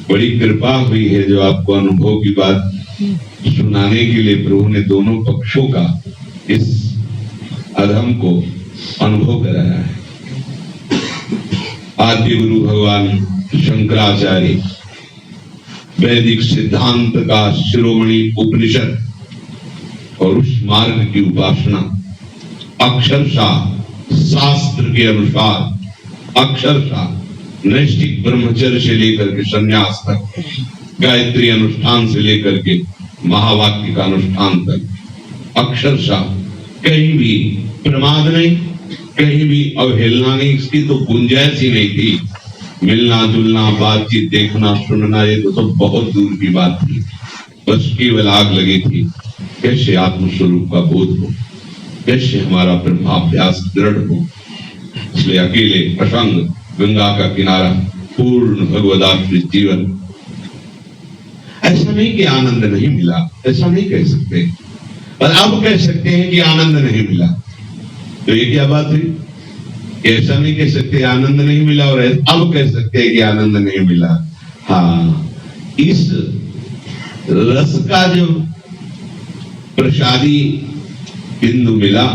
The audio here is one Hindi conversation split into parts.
बड़ी कृपा हुई है जो आपको अनुभव की बात सुनाने के लिए प्रभु ने दोनों पक्षों का इस अधम को अनुभव कराया है। आदि गुरु भगवान शंकराचार्य वैदिक सिद्धांत का शिरोमणि उपनिषद और उस मार्ग की उपासना अक्षरशः शास्त्र के अनुसार अक्षरशः नैष्ठिक ब्रह्मचर्य से लेकर के संन्यास तक, गायत्री अनुष्ठान से लेकर के महावाक्य का अनुष्ठान तक अक्षरशः कहीं भी प्रमाद नहीं, कहीं भी अवहेलना नहीं, इसकी तो गुंजाइश ही नहीं थी। मिलना जुलना, बातचीत, देखना, सुनना, ये तो सब बहुत दूर की बात थी। बस केवल आग लगी थी कैसे आत्मस्वरूप का बोध हो, कैसे हमारा ब्रह्माभ्यास दृढ़ हो। इसलिए अकेले असंग गंगा का किनारा पूर्ण भगवदाश्रित जीवन। ऐसा नहीं कि आनंद नहीं मिला, ऐसा नहीं कह सकते, और अब कह सकते हैं कि आनंद नहीं मिला। तो ये क्या बात हुई? ऐसा नहीं कह सकते आनंद नहीं मिला और अब कह सकते हैं कि आनंद नहीं मिला। हाँ, इस रस का जो प्रसादी बिंदु मिला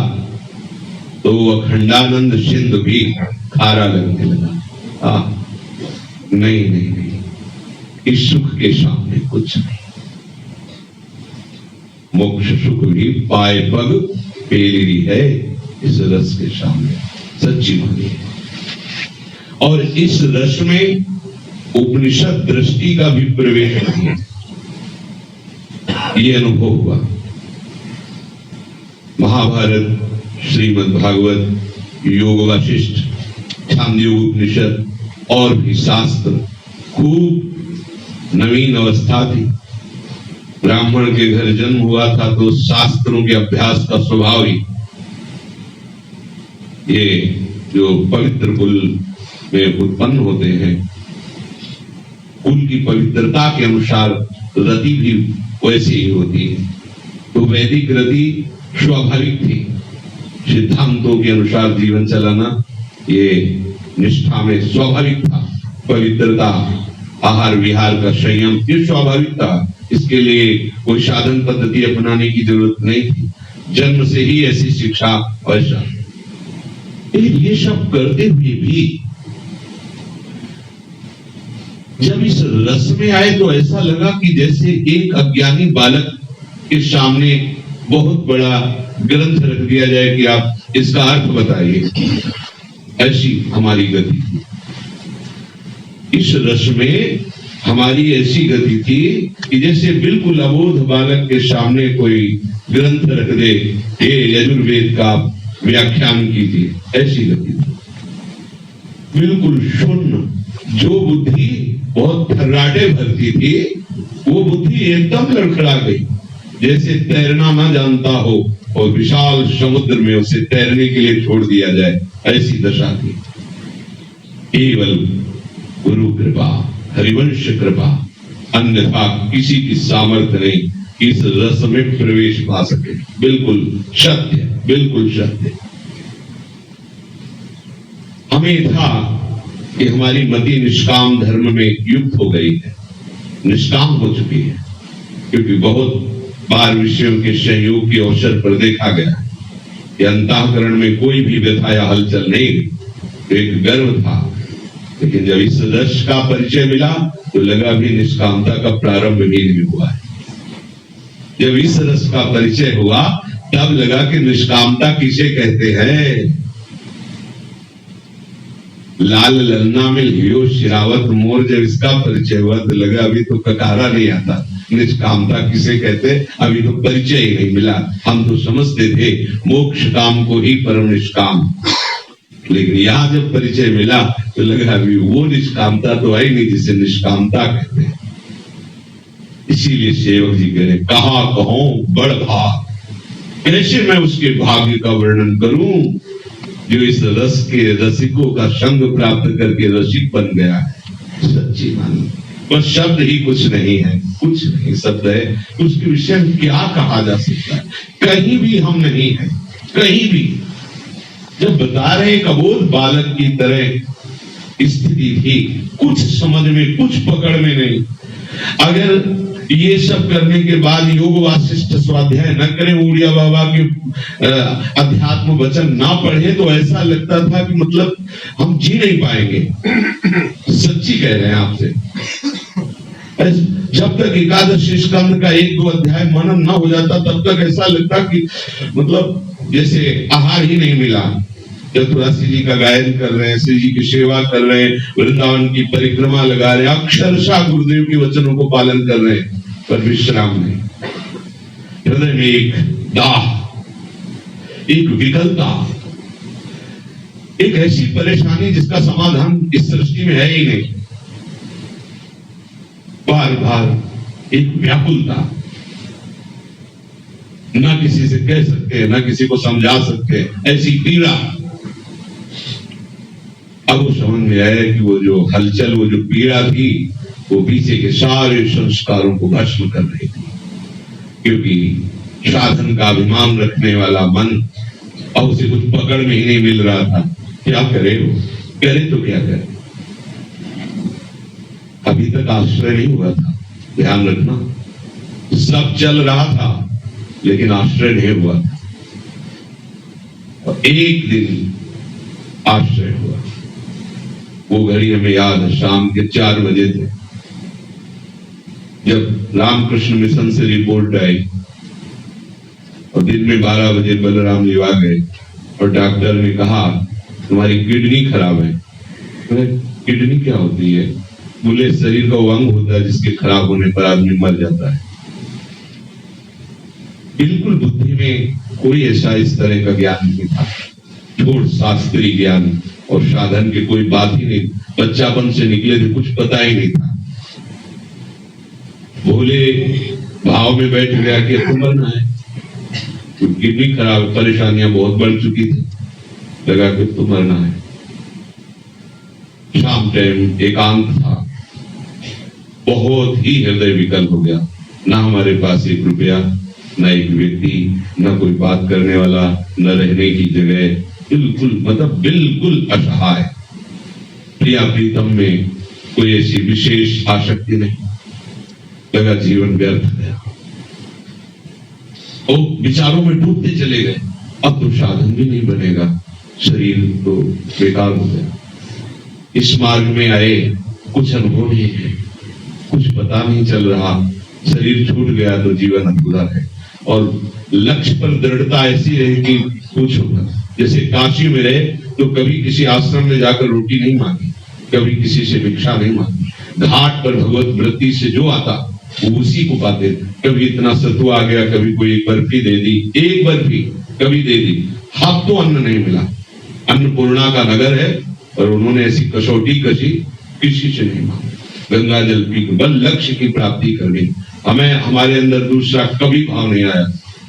तो अखंडानंद सिंधु भी खारा लगने लगा। नहीं नहीं नहीं, इस सुख के सामने कुछ नहीं। मोक्ष सुख भी पाए पग पेरी है इस रस के सामने, सच्ची मानी है। और इस रस में उपनिषद दृष्टि का भी प्रवेश नहीं है। ये अनुभव हुआ। महाभारत, श्रीमद् भागवत, योग वाशिष्ठ, छांदोग्य उपनिषद और भी शास्त्र खूब नवीन अवस्था थी। ब्राह्मण के घर जन्म हुआ था तो शास्त्रों के अभ्यास का स्वभाव ही, ये जो पवित्र कुल में उत्पन्न होते हैं, कुल की पवित्रता के अनुसार रति भी वैसी ही होती है। तो वैदिक रति स्वाभाविक थी। सिद्धांतों के अनुसार जीवन चलाना ये निष्ठा में स्वाभाविक था। पवित्रता, आहार विहार का संयम, ये स्वाभाविक था। इसके लिए कोई साधन पद्धति अपनाने की जरूरत नहीं थी। जन्म से ही ऐसी शिक्षा वैसा। ये सब करते हुए भी जब इस रस में आए तो ऐसा लगा कि जैसे एक अज्ञानी बालक के सामने बहुत बड़ा ग्रंथ रख दिया जाए कि आप इसका अर्थ बताइए। ऐसी हमारी गति थी। इस रस में हमारी ऐसी गति थी कि जैसे बिल्कुल अबोध बालक के सामने कोई ग्रंथ रख दे, ये यजुर्वेद का व्याख्यान कीजिए, ऐसी गति थी। बिल्कुल शून्य। जो बुद्धि बहुत थर्राटे भरती थी, वो बुद्धि एकदम लड़खड़ा गई, जैसे तैरना ना जानता हो और विशाल समुद्र में उसे तैरने के लिए छोड़ दिया जाए, ऐसी दशा थी। केवल गुरु कृपा, हरिवंश कृपा, अन्यथा किसी की सामर्थ्य नहीं इस रस में प्रवेश पा सके। बिल्कुल सत्य, बिल्कुल सत्य। हमें था कि हमारी मति निष्काम धर्म में युक्त हो गई है, निष्काम हो चुकी है, क्योंकि बहुत बार विषयों के संयोग के अवसर पर देखा गया कि अंतःकरण में कोई भी व्यथा या हलचल नहीं। तो एक गर्व था, लेकिन जब इस रस का परिचय मिला तो लगा भी निष्कामता का प्रारंभ भी नहीं हुआ है। जब इस रस का परिचय हुआ तब लगा कि निष्कामता किसे कहते हैं। लाल ललना में लियो शिरावत मोर, जब इसका परिचय हुआ तो लगा अभी तो ककारा नहीं आता। निष्कामता किसे कहते, अभी तो परिचय ही नहीं मिला। हम तो समझते थे मोक्ष काम को ही परम निष्काम, लेकिन यहाँ जब परिचय मिला तो लगा अभी वो निष्कामता तो है नहीं जिसे निष्कामता कहते हैं। इसीलिए सेवक जी कह रहे, कहा कहूं बड़ भाग, कैसे मैं उसके भाग्य का वर्णन करूं जो इस रस के रसिकों का संग प्राप्त करके रसिक बन गया है। सच्ची मानी, बस शब्द ही कुछ नहीं है, कुछ नहीं शब्द है। उसके विषय में क्या कहा जा सकता है? कहीं भी हम नहीं है, कहीं भी। जब बता रहे एक अबोध बालक की तरह स्थिति थी, कुछ समझ में, कुछ पकड़ में नहीं। अगर ये सब करने के बाद योग वासिष्ठ स्वाध्याय न करें, उड़िया बाबा के अध्यात्म वचन ना पढ़े, तो ऐसा लगता था कि मतलब हम जी नहीं पाएंगे। सच्ची कह रहे हैं आपसे। जब तक एकादशी स्कंद का 1-2 अध्याय मनन ना हो जाता, तब तक ऐसा लगता कि मतलब जैसे आहार ही नहीं मिला। चतुरासी जी का गायन कर रहे हैं, श्री जी की सेवा कर रहे हैं, वृंदावन की परिक्रमा लगा रहे हैं, अक्षरशः गुरुदेव के वचनों को पालन कर रहे हैं, पर विश्राम नहीं। हृदय में एक दाह, एक विकलता, एक ऐसी परेशानी जिसका समाधान इस सृष्टि में है ही नहीं। बार बार एक व्याकुलता, ना किसी से कह सकते, ना किसी को समझा सकते, ऐसी पीड़ा। अब वो समझ में आया कि वो जो हलचल, वो जो पीड़ा थी, वो पीछे के सारे संस्कारों को भस्म कर रही थी। क्योंकि साधन का अभिमान रखने वाला मन अब उसे कुछ पकड़ में ही नहीं मिल रहा था। क्या करे वो? करे तो क्या करे? अभी तक आश्रय नहीं हुआ था, ध्यान रखना। सब चल रहा था लेकिन आश्रय नहीं हुआ था। और एक दिन आश्रय हुआ। वो घड़ी हमें याद है, शाम के 4 बजे थे, जब रामकृष्ण मिशन से रिपोर्ट आई। और दिन में 12 बजे बलराम जी आ गए और डॉक्टर ने कहा तुम्हारी किडनी खराब है। किडनी क्या होती है? बोले शरीर का वो अंग होता है जिसके खराब होने पर आदमी मर जाता है। बिल्कुल बुद्धि में कोई ऐसा इस तरह का ज्ञान नहीं था, छोड़ शास्त्रीय ज्ञान और साधन की कोई बात ही नहीं। बच्चापन से निकले थे, कुछ पता ही नहीं था। भोले भाव में बैठ गया कि अब मरना है, किडनी खराब, परेशानियां बहुत बढ़ चुकी थी, लगा कि तो मरना है। शाम टाइम एकांत था, बहुत ही हृदय विकल हो गया। ना हमारे पास 1 रुपया, न एक व्यक्ति, न कोई बात करने वाला, न रहने की जगह, बिल्कुल मतलब बिल्कुल असहाय। प्रिया प्रीतम में कोई ऐसी विशेष आसक्ति नहीं, लगा जीवन व्यर्थ गया। और विचारों में डूबते चले गए, अब तो साधन भी नहीं बनेगा, शरीर तो बेकार हो गया। इस मार्ग में आए, कुछ अनुभव नहीं है, कुछ पता नहीं चल रहा, शरीर छूट गया तो जीवन अधूरा है। और लक्ष्य पर दृढ़ता ऐसी रहे कि कुछ होगा। जैसे काशी में रहे तो कभी किसी आश्रम में जाकर रोटी नहीं मांगी, कभी किसी से भिक्षा नहीं मांगी। घाट पर भगवत वृत्ति से जो आता वो उसी को पाते। कभी इतना सत्तू आ गया, कभी कोई एक बर्फी दे दी, एक बर्फी कभी दे दी, हाथ तो अन्न नहीं मिला। अन्नपूर्णा का नगर है और उन्होंने ऐसी कसौटी कसी, किसी से नहीं मांगी। गंगा जल पी बल लक्ष्य की प्राप्ति करनी। हमें हमारे अंदर दूसरा कभी भाव नहीं आया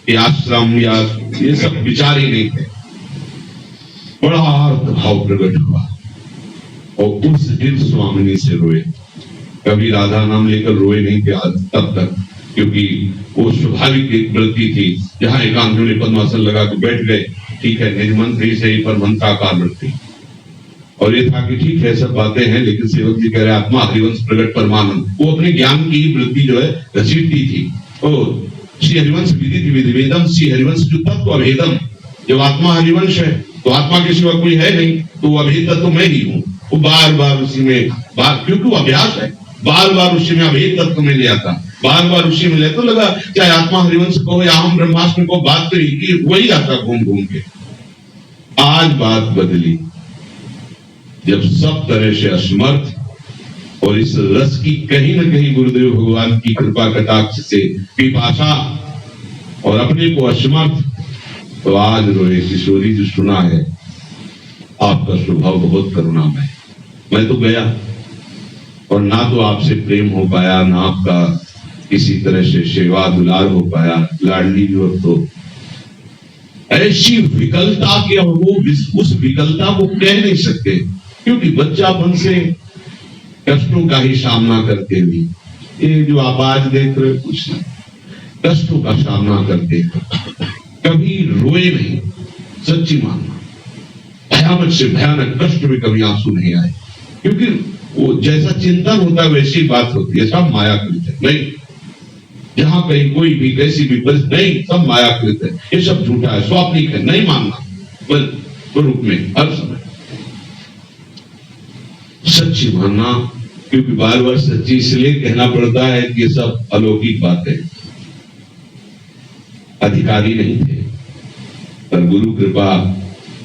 कि आश्रम या ये सब विचार ही नहीं थे। बड़ा आर्त भाव प्रकट हुआ और उस दिन स्वामिनी से रोए। कभी राधा नाम लेकर रोए नहीं थे तब तक, क्योंकि वो स्वाभाविक एक वृत्ति थी। जहां एकांत में पद्मासन लगा के बैठ गए, ठीक है, निज मंत्री से ही पर मंत्राकार वृत्ति। और ये था कि ठीक है सब बातें हैं, लेकिन सेवक जी कह रहे आत्मा हरिवंश प्रगट परमानंद। वो अपने ज्ञान की वृत्ति जो है घसीटती थी। और श्री हरिवंश विदित विधिवेदम, श्री हरिवंश जो तत्व अभेदम। जब आत्मा हरिवंश है तो आत्मा के सिवा कोई है नहीं, तो वो अभेद तत्व मैं ही हूँ। वो बार बार उसी में क्योंकि वो अभ्यास है, बार बार उसी में अभेद तत्व में ले आता, बार बार उसी में ले। तो लगा चाहे आत्मा हरिवंश को या हम ब्रह्मास्त्र को, बात तो एक ही, वही आता घूम घूम के। आज बात बदली, जब सब तरह से असमर्थ और इस रस की कहीं न कहीं गुरुदेव भगवान की कृपा कटाक्ष से पिपासा और अपने को असमर्थ, तो आज रोए किशोरी जो सुना है आपका स्वभाव बहुत करुणामय। मैं तो गया और ना तो आपसे प्रेम हो पाया, ना आपका किसी तरह से सेवा दुलार हो पाया। लाडली जो तो ऐसी विकलता के, वो उस विकलता को कह नहीं सकते, क्योंकि बच्चापन से कष्टों का ही सामना करते हुए, ये जो आवाज देख रहे कुछ नहीं, कष्टों का सामना करते कभी रोए नहीं। सच्ची मानना, भयानक से भयानक कष्ट में कभी आंसू नहीं आए। क्योंकि वो जैसा चिंतन होता है वैसी बात होती है, सब मायाकृत है। नहीं, जहां कहीं कोई भी कैसी भी परिस्थिति, नहीं, सब मायाकृत है, ये सब झूठा है, स्वाप्निक है, नहीं मानना, बस स्वरूप में हर समय सच्ची मानना। क्योंकि बार बार सच्ची इसलिए कहना पड़ता है कि ये सब अलौकिक बातें, अधिकारी नहीं थे, पर गुरु कृपा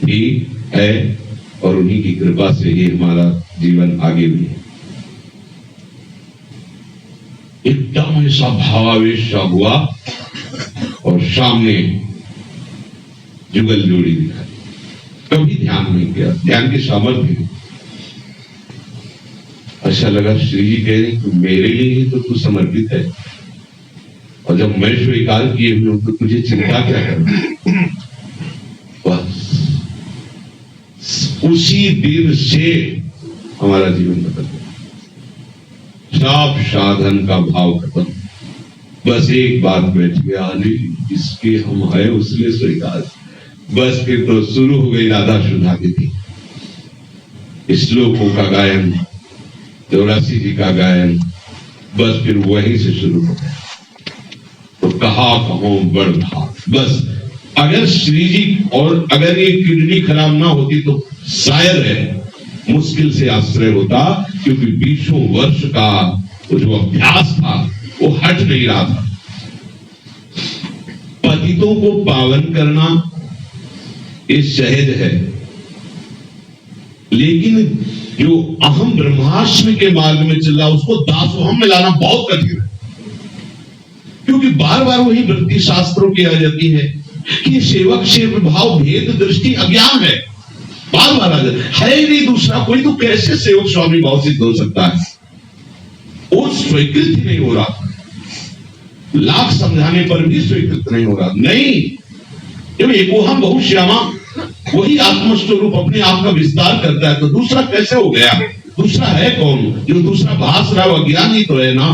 भी है और उन्हीं की कृपा से ही हमारा जीवन आगे भी है। एकदम ऐसा भावावेश सा हुआ और सामने जुगल जोड़ी दिखाई, कभी ध्यान नहीं किया, ध्यान की सामर्थ्य नहीं। अच्छा लगा, श्री जी कह रहे कि मेरे लिए ही तो तू समर्पित है, और जब मैं स्वीकार किए हुए हूं तो तुझे चिंता क्या करना। बस उसी दिन से हमारा जीवन बदल गया, सब साधन का भाव खत्म, बस एक बात बैठ गया, इसके हम है उसने स्वीकार। बस फिर तो शुरू हो गई राधा सुधा की श्लोकों का गायन, 84 जी का गायन, बस फिर वहीं से शुरू हो गया। तो कहा कहो बड़ भाग, बस अगर श्री जी और अगर ये किडनी खराब ना होती तो शायद है मुश्किल से आश्रय होता, क्योंकि 20 वर्ष का वो जो अभ्यास था वो हट नहीं रहा था। पतितों को पावन करना ये सहज है, लेकिन जो अहम ब्रह्मास्म के मार्ग में चल रहा उसको दासोहम में लाना बहुत कठिन है, क्योंकि बार बार वही वृत्ति शास्त्रों की आ जाती है कि सेवक से भाव भेद दृष्टि अज्ञान है, बार बार आ जाता है ही नहीं दूसरा कोई, तो कैसे सेवक स्वामी भाव सिद्ध हो सकता है। वो स्वीकृत ही नहीं हो रहा, लाख समझाने पर भी स्वीकृत नहीं हो रहा। नहीं, जब एको हम बहु श्यामा वही आत्मस्वरूप अपने आप का विस्तार करता है तो दूसरा कैसे हो गया, दूसरा है कौन, जो दूसरा भास रहा है अज्ञान ही तो है ना।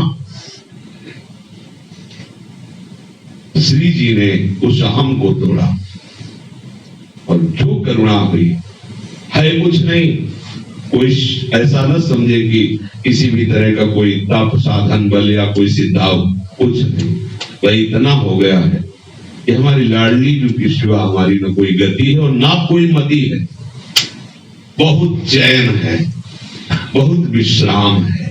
श्री जी ने उस अहम को तोड़ा और जो करुणा हुई है कुछ नहीं, कोई ऐसा न समझे कि किसी भी तरह का कोई तप साधन बल या कोई सिद्धाव, कुछ नहीं, वही इतना हो गया है कि हमारी लाडली जो की सिवा हमारी न कोई गति है और ना कोई मति है, बहुत चैन है, बहुत विश्राम है।